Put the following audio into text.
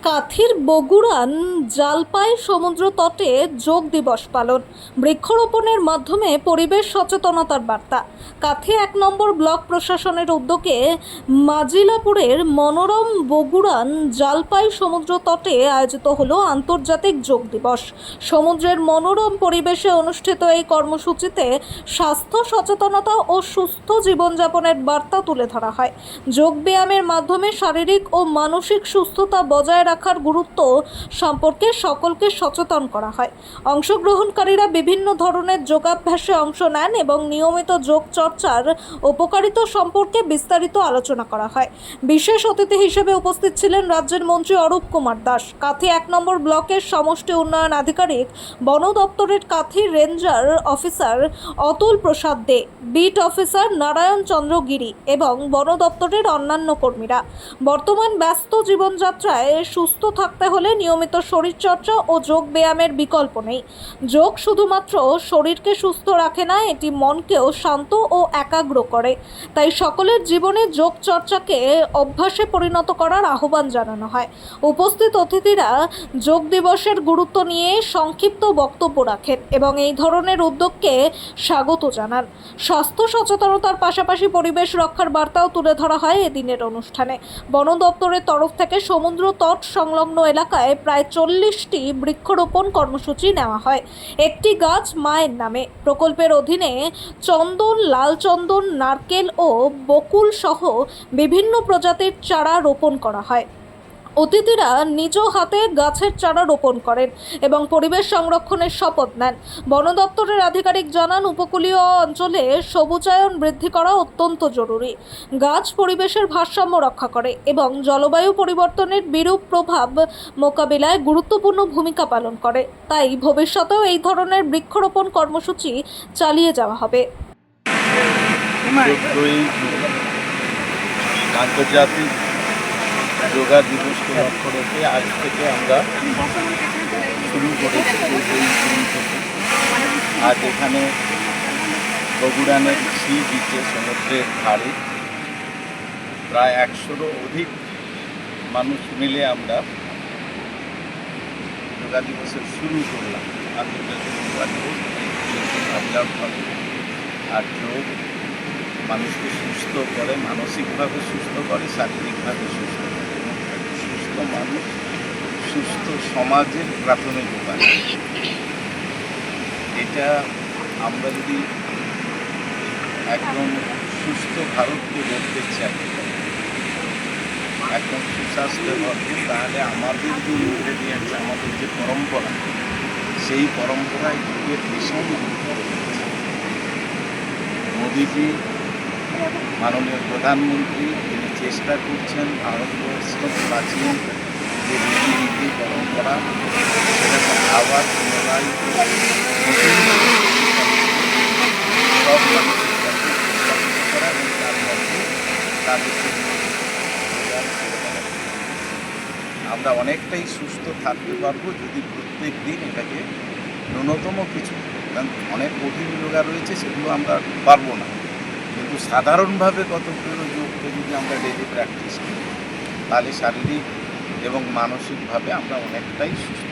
কাথির বগুড়ান জালপাই সমুদ্র তটে যোগ দিবস পালন, বৃক্ষরোপণের মাধ্যমে পরিবেশ সচেতনতার বার্তা। কাথি 1 নম্বর ব্লক প্রশাসনের উদ্যোগে মাজিলাপুরের মনোরম বগুড়ান জালপাই সমুদ্র তটে আয়োজিত হলো আন্তর্জাতিক যোগ দিবস। সমুদ্রের মনোরম পরিবেশে অনুষ্ঠিত এই কর্মসূচিতে স্বাস্থ্য সচেতনতা ও সুস্থ জীবনযাপনের বার্তা তুলে ধরা হয়। যোগ ব্যায়ামের মাধ্যমে শারীরিক ও মানসিক সুস্থতা বজায় রাখার গুরুত্ব সম্পর্কে সকলকে সচেতন করা হয়। অংশগ্রহণকারীরা বিভিন্ন ধরনের যোগাভ্যাসে অংশ নেন এবং নিয়মিত যোগ চর্চার উপকারিতা সম্পর্কে বিস্তারিত আলোচনা করা হয়। বিশেষ অতিথি হিসেবে উপস্থিত ছিলেন রাজ্যের মন্ত্রী অরূপ কুমার দাস, কাথি 1 নম্বর ব্লকের সমষ্টি উন্নয়ন আধিকারিক, বন দপ্তরের কাথি রেঞ্জার অফিসার অতুল প্রসাদ দে, বিট অফিসার নারায়ণ চন্দ্র গিরি এবং বন দপ্তরের অন্যান্য কর্মীরা। বর্তমান ব্যস্ত জীবনযাত্রায় সুস্থ থাকতে হলে নিয়মিত শরীরচর্চা ও যোগ ব্যায়ামের বিকল্প নেই। যোগ শুধুমাত্র শরীরকে সুস্থ রাখে না, এটি মনকেও শান্ত ও একাগ্র করে। তাই সকলের জীবনে যোগ চর্চাকে অভ্যাসে পরিণত করার আহ্বান জানানো হয়। উপস্থিত অতিথিরা যোগ দিবসের গুরুত্ব নিয়ে সংক্ষিপ্ত বক্তব্য রাখেন এবং এই ধরনের উদ্যোগকে স্বাগত জানান। স্বাস্থ্য সচেতনতার পাশাপাশি পরিবেশ রক্ষার বার্তাও তুলে ধরা হয় এদিনের অনুষ্ঠানে। বন দপ্তরের তরফ থেকে সমুদ্র তট সংলগ্ন এলাকায় প্রায় 40টি বৃক্ষরোপণ কর্মসূচি নেওয়া হয়। একটি গাছ মায়ের নামে প্রকল্পের অধীনে চন্দন, লাল চন্দন, নারকেল ও বকুল সহ বিভিন্ন প্রজাতির চারা রোপণ করা হয়। অতিথিরা নিজ হাতে গাছের চারা রোপণ করেন এবং পরিবেশ সংরক্ষণের শপথ নেন। বন দপ্তরের আধিকারিক জানান, উপকূলীয় অঞ্চলে সবুজায়ন বৃদ্ধি করা অত্যন্ত জরুরি। গাছ পরিবেশের ভারসাম্য রক্ষা করে এবং জলবায়ু পরিবর্তনের বিরূপ প্রভাব মোকাবিলায় গুরুত্বপূর্ণ ভূমিকা পালন করে। তাই ভবিষ্যতেও এই ধরনের বৃক্ষরোপণ কর্মসূচি চালিয়ে যাওয়া হবে। আন্তর্জাতিক যোগা দিবসকে লক্ষ্য রেখে আজ থেকে আমরা শুরু করেছি। আজ এখানে বগুড়ানের সি বিচে সমুদ্রের ধারে প্রায় 100-রও অধিক মানুষ মিলে আমরা যোগা দিবসের শুরু করলাম। আন্তর্জাতিক যোগা দিবস ভাবলাম আর যোগ মানুষকে সুস্থ করে, মানসিকভাবে সুস্থ করে, শারীরিকভাবে সুস্থ করে। সুস্থ মানুষ সুস্থ সমাজের প্রাথমিক উপায়। এটা আমরা যদি একদম সুস্থ ভারতকে গড়তে চাই, একদম সুস্বাস্থ্যে ভরপুর, তাহলে আমাদের যে ইনগ্রেডিয়েন্টস, আমাদের যে পরম্পরা, সেই পরম্পরায় যুগের ভীষণ গুরুত্ব রয়েছে। মোদিজি মাননীয় প্রধানমন্ত্রী তিনি চেষ্টা করছেন ভারতবর্ষের প্রাচীন যে রীতিনীতি পরম্পরা সেটাকে আবার পুনরায় সব মানুষের কাছে উপস্থাপিত করা এবং তার মধ্যে তাদেরকে আমরা অনেকটাই সুস্থ থাকতে পারবো যদি প্রত্যেক দিন এটাকে ন্যূনতম কিছু, কারণ অনেক কঠিন যোগা রয়েছে সেগুলো আমরা পারবো না, কিন্তু সাধারণভাবে কতগুলো যোগকে যদি আমরা ডেইলি প্র্যাকটিস করি তাহলে শারীরিক এবং মানসিকভাবে আমরা অনেকটাই সুস্থ